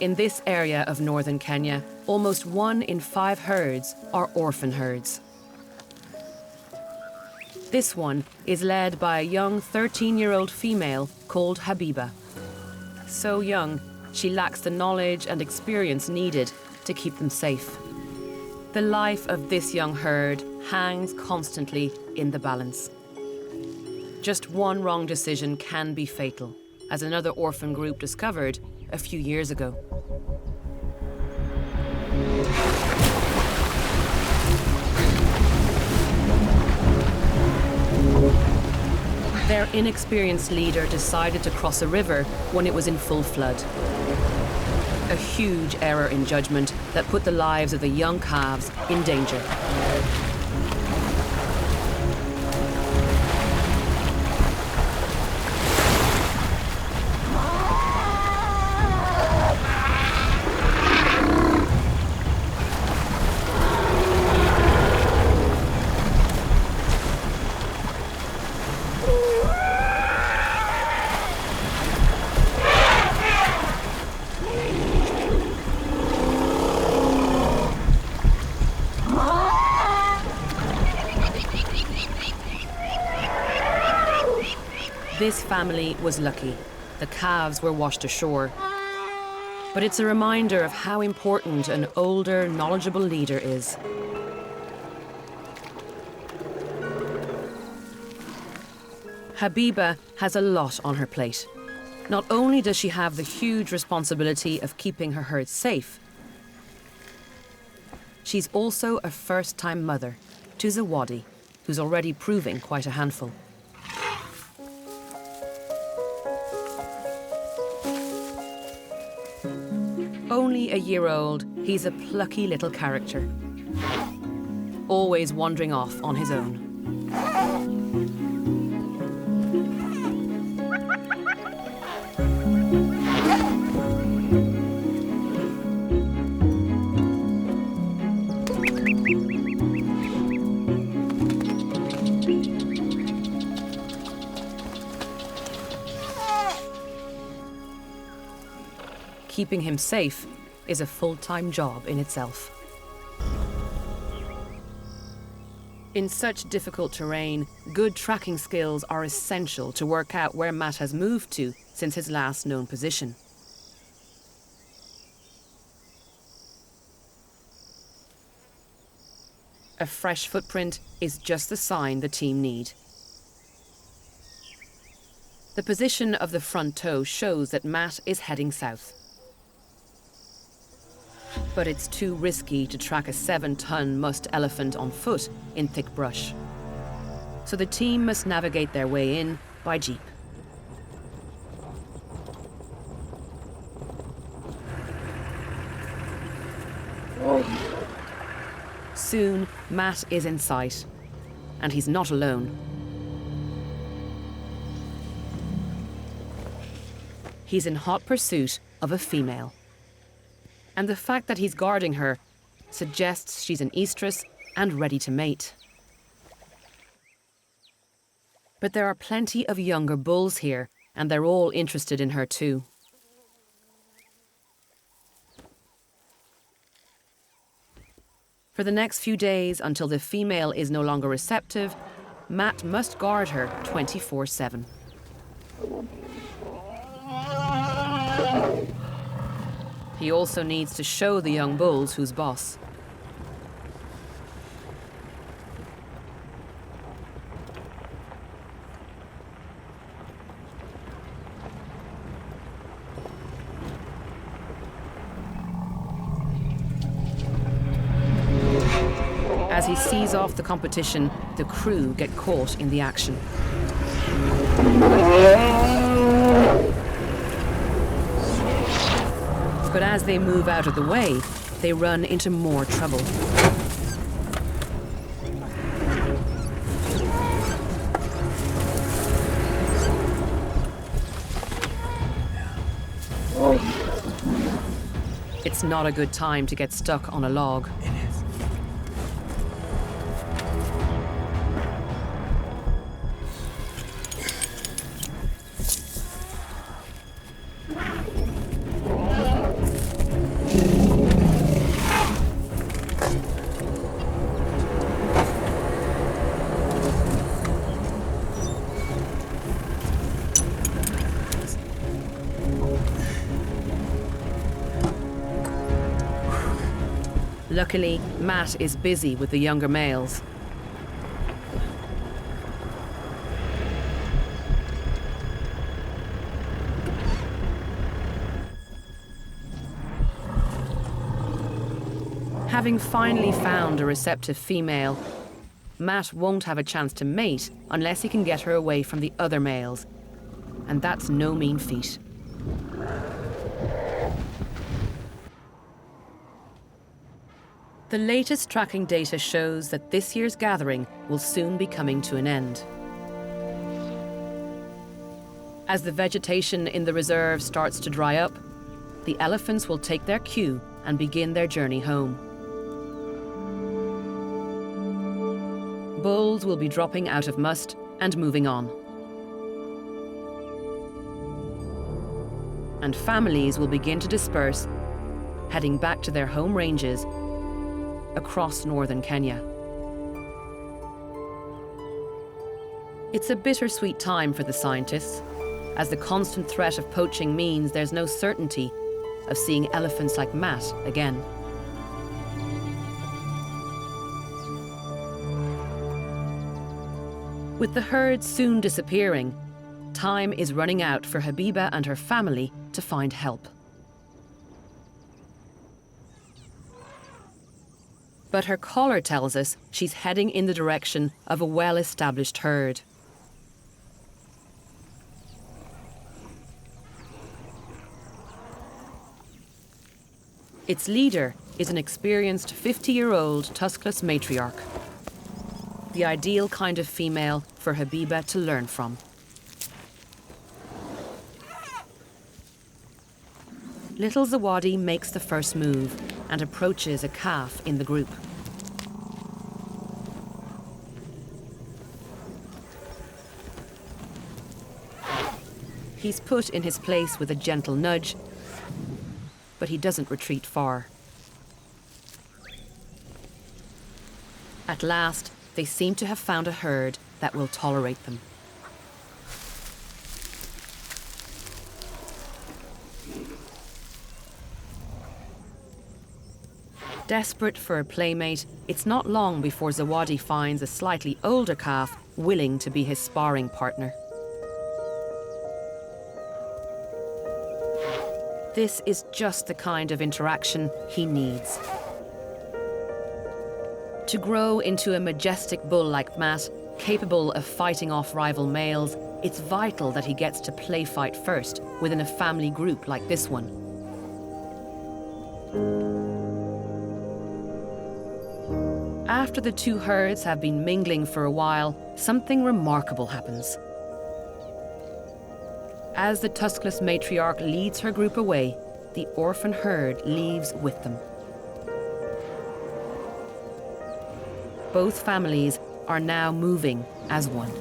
In this area of northern Kenya, almost 1 in 5 herds are orphan herds. This one is led by a young 13-year-old female called Habiba. So young, she lacks the knowledge and experience needed to keep them safe. The life of this young herd hangs constantly in the balance. Just one wrong decision can be fatal, as another orphan group discovered a few years ago. Their inexperienced leader decided to cross a river when it was in full flood. A huge error in judgment that put the lives of the young calves in danger. This family was lucky. The calves were washed ashore. But it's a reminder of how important an older, knowledgeable leader is. Habiba has a lot on her plate. Not only does she have the huge responsibility of keeping her herd safe, she's also a first-time mother to Zawadi, who's already proving quite a handful. Only a year old, he's a plucky little character, always wandering off on his own. Keeping him safe is a full-time job in itself. In such difficult terrain, good tracking skills are essential to work out where Matt has moved to since his last known position. A fresh footprint is just the sign the team need. The position of the front toe shows that Matt is heading south. But it's too risky to track a 7-ton musk elephant on foot in thick brush. So the team must navigate their way in by jeep. Soon, Matt is in sight, and he's not alone. He's in hot pursuit of a female. And the fact that he's guarding her suggests she's an estrus and ready to mate. But there are plenty of younger bulls here, and they're all interested in her too. For the next few days, until the female is no longer receptive, Matt must guard her 24/7. He also needs to show the young bulls who's boss. As he sees off the competition, the crew get caught in the action. But as they move out of the way, they run into more trouble. It's not a good time to get stuck on a log. Luckily, Matt is busy with the younger males. Having finally found a receptive female, Matt won't have a chance to mate unless he can get her away from the other males. And that's no mean feat. The latest tracking data shows that this year's gathering will soon be coming to an end. As the vegetation in the reserve starts to dry up, the elephants will take their cue and begin their journey home. Bulls will be dropping out of must and moving on. And families will begin to disperse, heading back to their home ranges across northern Kenya. It's a bittersweet time for the scientists, as the constant threat of poaching means there's no certainty of seeing elephants like Matt again. With the herd soon disappearing, time is running out for Habiba and her family to find help. But her caller tells us she's heading in the direction of a well-established herd. Its leader is an experienced 50-year-old tuskless matriarch, the ideal kind of female for Habiba to learn from. Little Zawadi makes the first move and approaches a calf in the group. He's put in his place with a gentle nudge, but he doesn't retreat far. At last, they seem to have found a herd that will tolerate them. Desperate for a playmate, it's not long before Zawadi finds a slightly older calf willing to be his sparring partner. This is just the kind of interaction he needs. To grow into a majestic bull like Matt, capable of fighting off rival males, it's vital that he gets to play fight first within a family group like this one. After the two herds have been mingling for a while, something remarkable happens. As the tuskless matriarch leads her group away, the orphan herd leaves with them. Both families are now moving as one.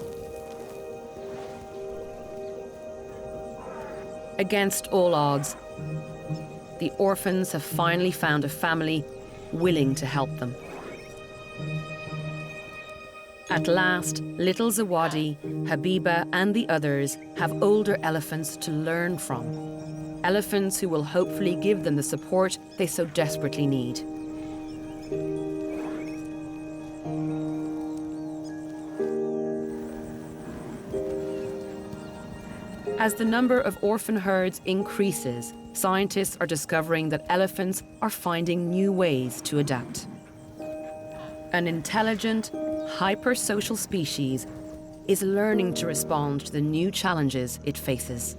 Against all odds, the orphans have finally found a family willing to help them. At last, little Zawadi, Habiba, and the others have older elephants to learn from. Elephants who will hopefully give them the support they so desperately need. As the number of orphan herds increases, scientists are discovering that elephants are finding new ways to adapt. An intelligent, hyper-social species is learning to respond to the new challenges it faces.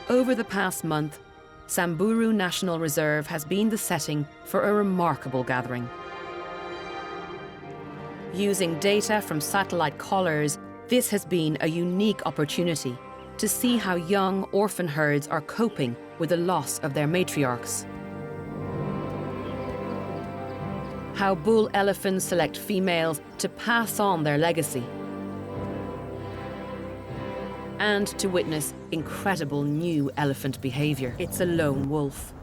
Over the past month, Samburu National Reserve has been the setting for a remarkable gathering. Using data from satellite collars, this has been a unique opportunity to see how young orphan herds are coping with the loss of their matriarchs. How bull elephants select females to pass on their legacy. And to witness incredible new elephant behavior. It's a lone wolf.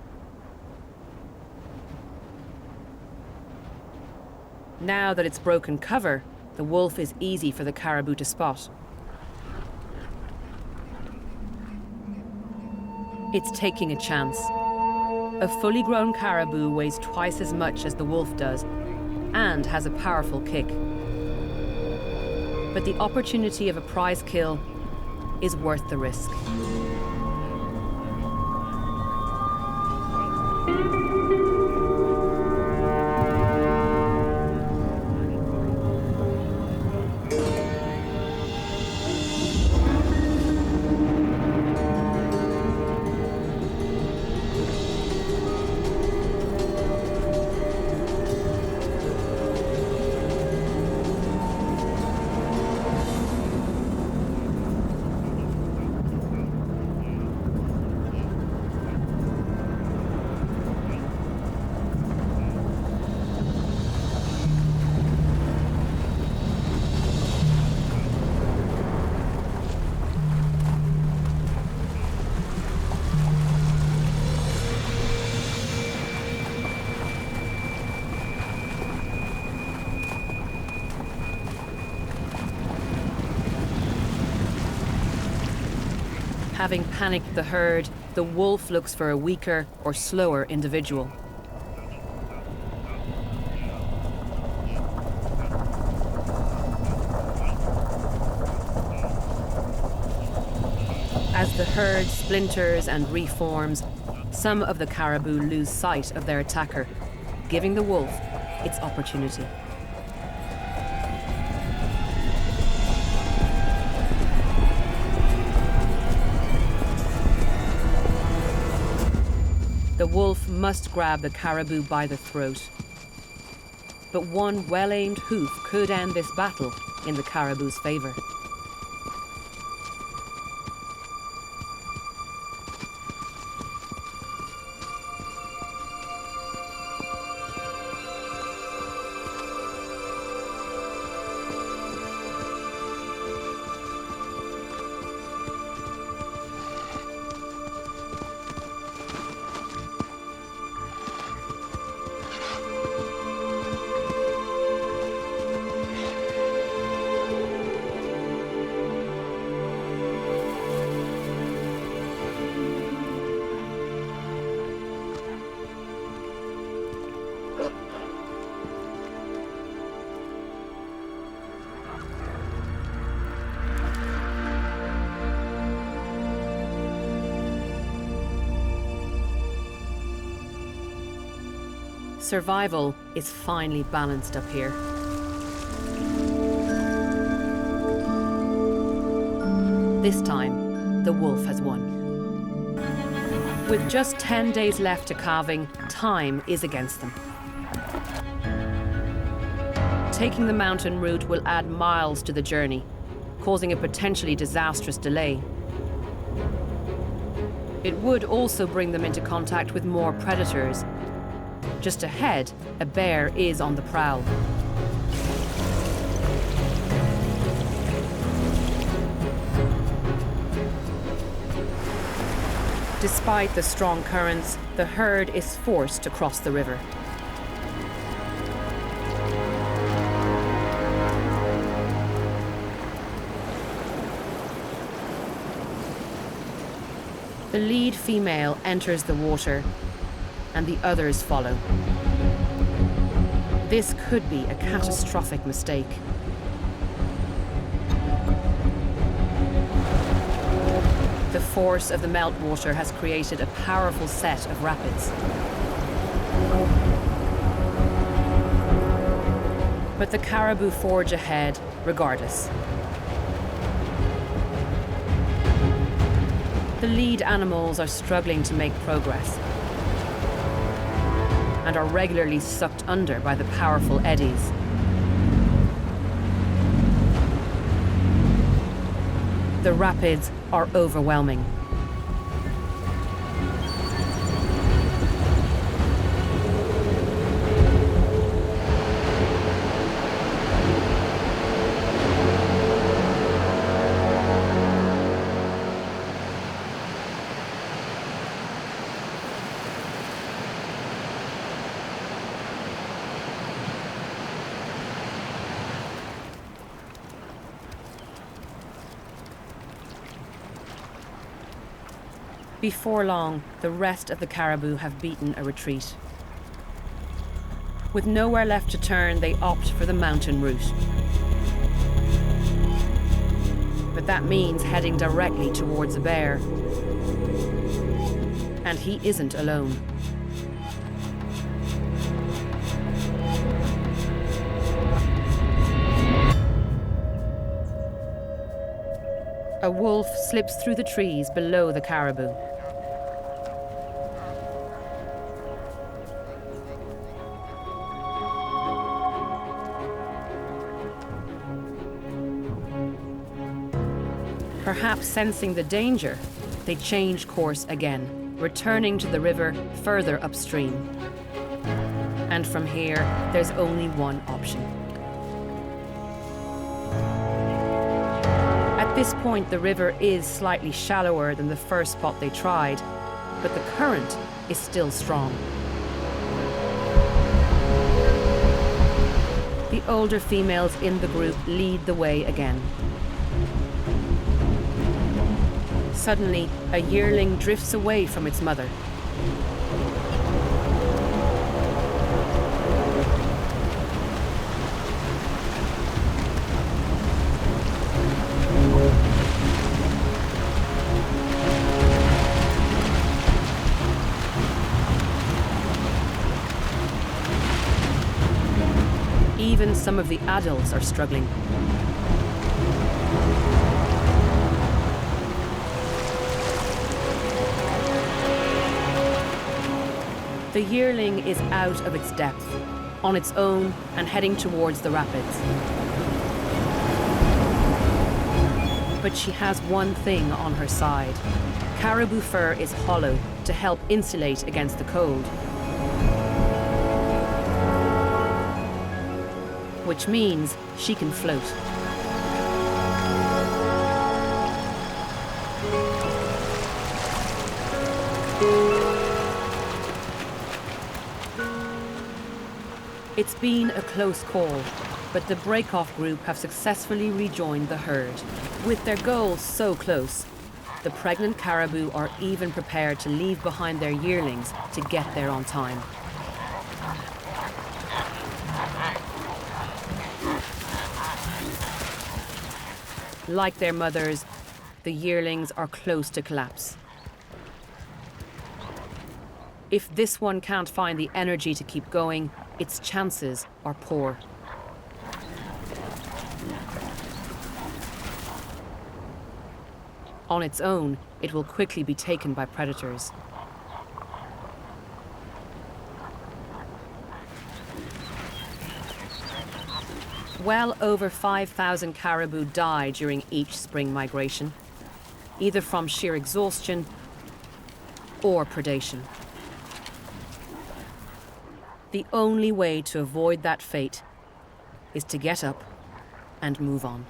Now that it's broken cover, the wolf is easy for the caribou to spot. It's taking a chance. A fully grown caribou weighs twice as much as the wolf does and has a powerful kick. But the opportunity of a prize kill is worth the risk. Having panicked the herd, the wolf looks for a weaker or slower individual. As the herd splinters and reforms, some of the caribou lose sight of their attacker, giving the wolf its opportunity. The wolf must grab the caribou by the throat. But one well-aimed hoof could end this battle in the caribou's favor. Survival is finely balanced up here. This time, the wolf has won. With just 10 days left to calving, time is against them. Taking the mountain route will add miles to the journey, causing a potentially disastrous delay. It would also bring them into contact with more predators. Just ahead, a bear is on the prowl. Despite the strong currents, the herd is forced to cross the river. The lead female enters the water, and the others follow. This could be a catastrophic mistake. The force of the meltwater has created a powerful set of rapids. But the caribou forge ahead regardless. The lead animals are struggling to make progress and are regularly sucked under by the powerful eddies. The rapids are overwhelming. Before long, the rest of the caribou have beaten a retreat. With nowhere left to turn, they opt for the mountain route. But that means heading directly towards a bear. And he isn't alone. A wolf slips through the trees below the caribou. Perhaps sensing the danger, they change course again, returning to the river further upstream. And from here, there's only one option. At this point, the river is slightly shallower than the first spot they tried, but the current is still strong. The older females in the group lead the way again. Suddenly, a yearling drifts away from its mother. Even some of the adults are struggling. The yearling is out of its depth, on its own and heading towards the rapids. But she has one thing on her side. Caribou fur is hollow to help insulate against the cold. Which means she can float. It's been a close call, but the break-off group have successfully rejoined the herd. With their goals so close, the pregnant caribou are even prepared to leave behind their yearlings to get there on time. Like their mothers, the yearlings are close to collapse. If this one can't find the energy to keep going, its chances are poor. On its own, it will quickly be taken by predators. Well over 5,000 caribou die during each spring migration, either from sheer exhaustion or predation. The only way to avoid that fate is to get up and move on.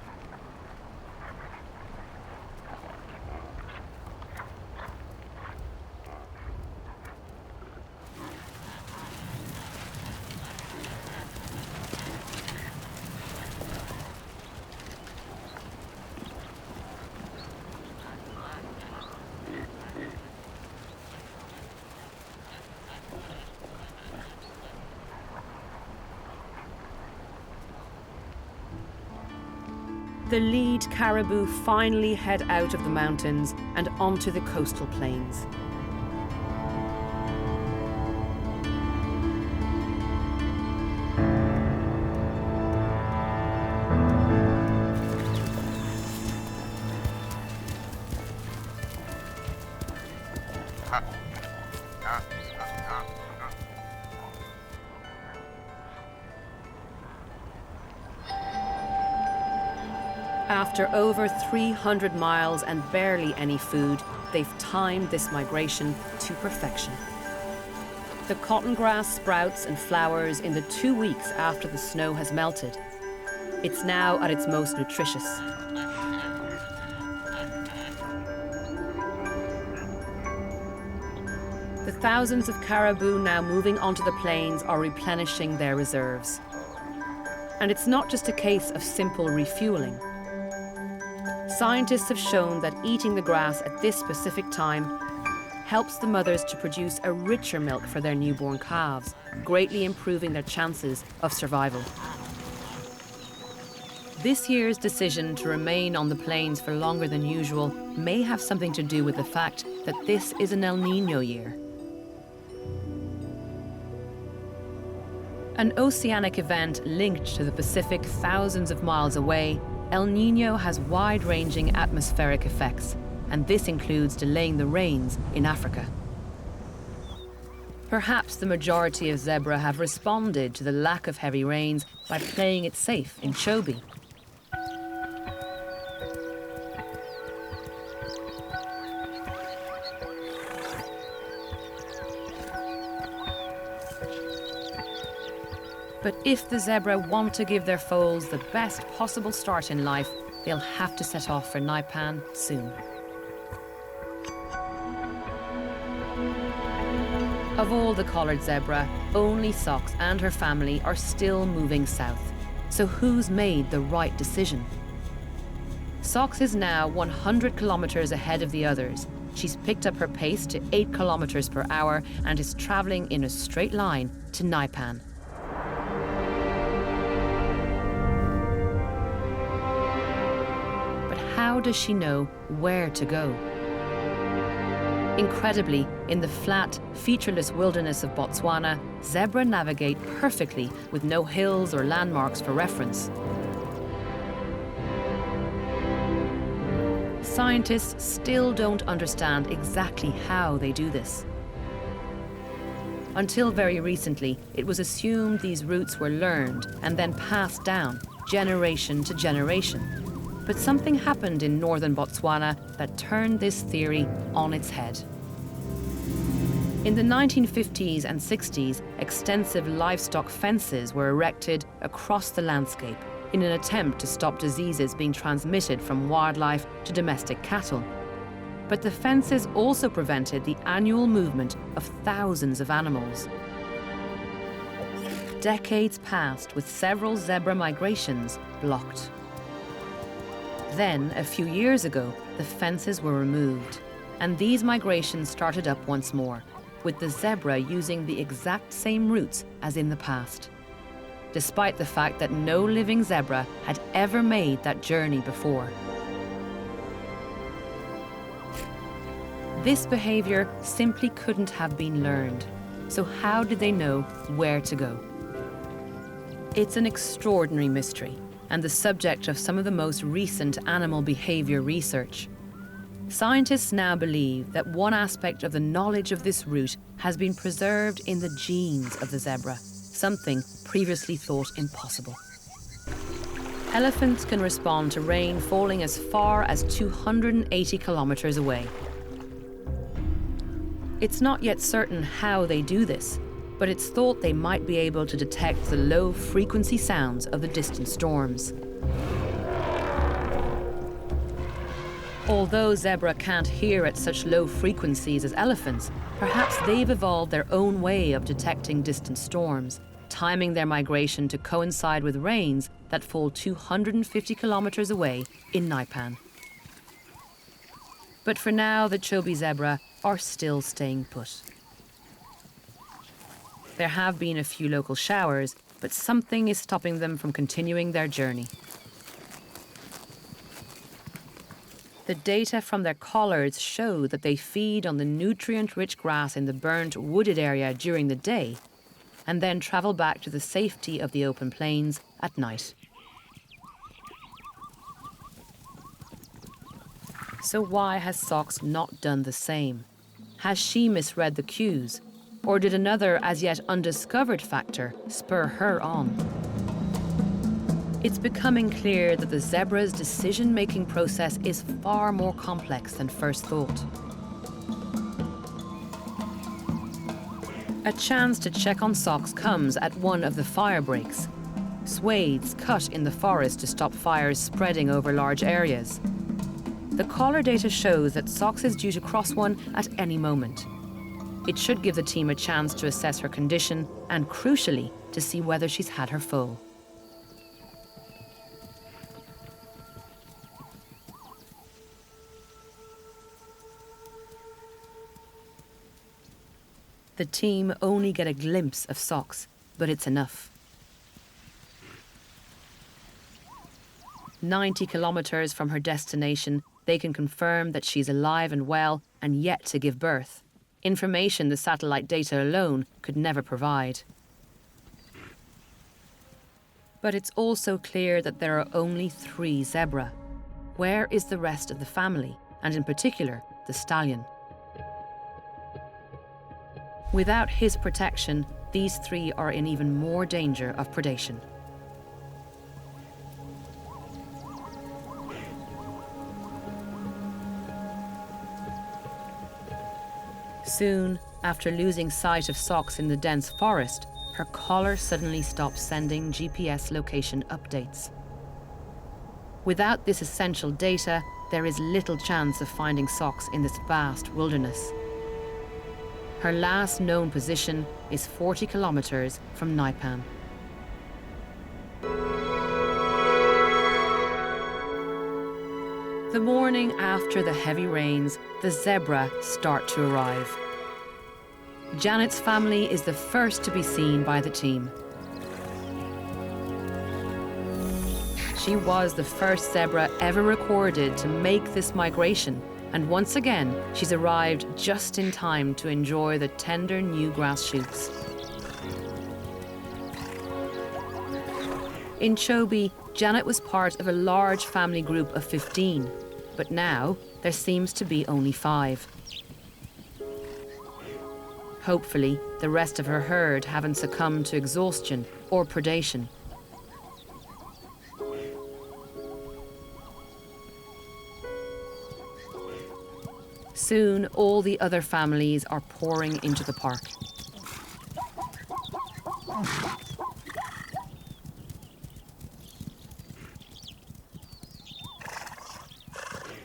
The lead caribou finally head out of the mountains and onto the coastal plains. After over 300 miles and barely any food, they've timed this migration to perfection. The cotton grass sprouts and flowers in the 2 weeks after the snow has melted. It's now at its most nutritious. The thousands of caribou now moving onto the plains are replenishing their reserves. And it's not just a case of simple refueling. Scientists have shown that eating the grass at this specific time helps the mothers to produce a richer milk for their newborn calves, greatly improving their chances of survival. This year's decision to remain on the plains for longer than usual may have something to do with the fact that this is an El Niño year. An oceanic event linked to the Pacific thousands of miles away, El Niño has wide-ranging atmospheric effects, and this includes delaying the rains in Africa. Perhaps the majority of zebra have responded to the lack of heavy rains by playing it safe in Chobe. But if the zebra want to give their foals the best possible start in life, they'll have to set off for Naipan soon. Of all the collared zebra, only Socks and her family are still moving south. So who's made the right decision? Socks is now 100 kilometers ahead of the others. She's picked up her pace to 8 kilometers per hour and is traveling in a straight line to Naipan. But how does she know where to go? Incredibly, in the flat, featureless wilderness of Botswana, zebra navigate perfectly with no hills or landmarks for reference. Scientists still don't understand exactly how they do this. Until very recently, it was assumed these routes were learned and then passed down, generation to generation. But something happened in northern Botswana that turned this theory on its head. In the 1950s and 60s, extensive livestock fences were erected across the landscape in an attempt to stop diseases being transmitted from wildlife to domestic cattle. But the fences also prevented the annual movement of thousands of animals. Decades passed with several zebra migrations blocked. Then, a few years ago, the fences were removed, and these migrations started up once more, with the zebra using the exact same routes as in the past, despite the fact that no living zebra had ever made that journey before. This behavior simply couldn't have been learned, so how did they know where to go? It's an extraordinary mystery, and the subject of some of the most recent animal behavior research. Scientists now believe that one aspect of the knowledge of this route has been preserved in the genes of the zebra, something previously thought impossible. Elephants can respond to rain falling as far as 280 kilometers away. It's not yet certain how they do this, but it's thought they might be able to detect the low-frequency sounds of the distant storms. Although zebra can't hear at such low frequencies as elephants, perhaps they've evolved their own way of detecting distant storms, timing their migration to coincide with rains that fall 250 kilometers away in Naipan. But for now, the Chobe zebra are still staying put. There have been a few local showers, but something is stopping them from continuing their journey. The data from their collards show that they feed on the nutrient-rich grass in the burnt, wooded area during the day, and then travel back to the safety of the open plains at night. So why has Socks not done the same? Has she misread the cues? Or did another as yet undiscovered factor spur her on? It's becoming clear that the zebra's decision-making process is far more complex than first thought. A chance to check on Socks comes at one of the fire breaks. Swathes cut in the forest to stop fires spreading over large areas. The collar data shows that Socks is due to cross one at any moment. It should give the team a chance to assess her condition and, crucially, to see whether she's had her foal. The team only get a glimpse of Socks, but it's enough. 90 kilometers from her destination, they can confirm that she's alive and well and yet to give birth. Information the satellite data alone could never provide. But it's also clear that there are only 3 zebra. Where is the rest of the family, and in particular, the stallion? Without his protection, these 3 are in even more danger of predation. Soon, after losing sight of Socks in the dense forest, her collar suddenly stops sending GPS location updates. Without this essential data, there is little chance of finding Socks in this vast wilderness. Her last known position is 40 kilometers from Naipan. The morning after the heavy rains, the zebra start to arrive. Janet's family is the first to be seen by the team. She was the first zebra ever recorded to make this migration, and once again, she's arrived just in time to enjoy the tender new grass shoots. In Chobe, Janet was part of a large family group of 15, but now there seems to be only 5. Hopefully, the rest of her herd haven't succumbed to exhaustion or predation. Soon, all the other families are pouring into the park.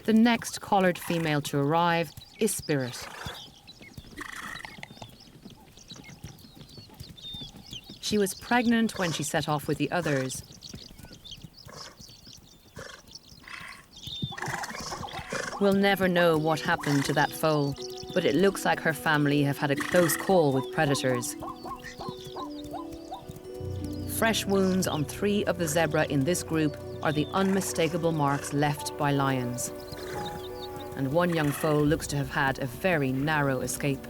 The next collared female to arrive is Spirit. She was pregnant when she set off with the others. We'll never know what happened to that foal, but it looks like her family have had a close call with predators. Fresh wounds on 3 of the zebra in this group are the unmistakable marks left by lions. And one young foal looks to have had a very narrow escape.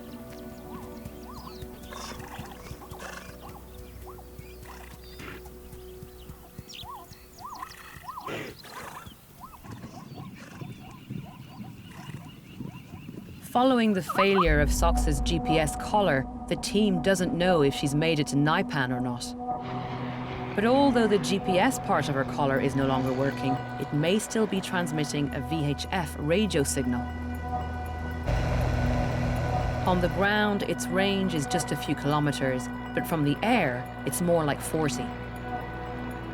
Following the failure of Socks's GPS collar, the team doesn't know if she's made it to Naipan or not. But although the GPS part of her collar is no longer working, it may still be transmitting a VHF radio signal. On the ground, its range is just a few kilometers, but from the air, it's more like 40,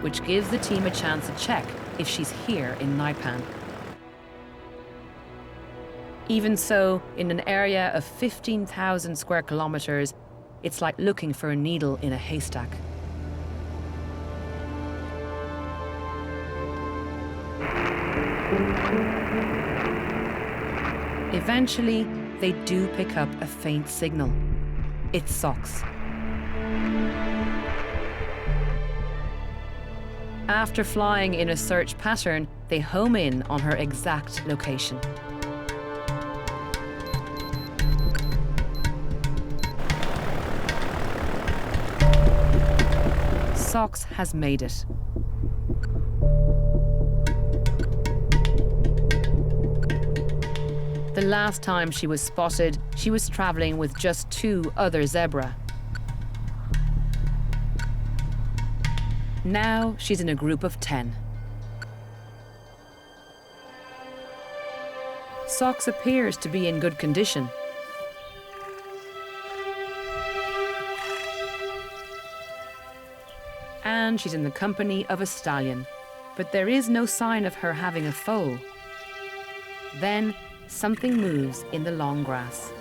which gives the team a chance to check if she's here in Naipan. Even so, in an area of 15,000 square kilometers, it's like looking for a needle in a haystack. Eventually, they do pick up a faint signal. It's Socks. After flying in a search pattern, they home in on her exact location. Socks has made it. The last time she was spotted, she was traveling with just 2 other zebra. Now she's in a group of 10. Socks appears to be in good condition. And she's in the company of a stallion, but there is no sign of her having a foal. Then something moves in the long grass.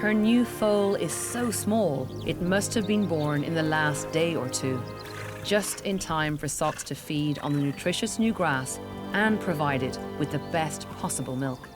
Her new foal is so small, it must have been born in the last day or 2. just in time for socks to feed on the nutritious new grass and provided with the best possible milk.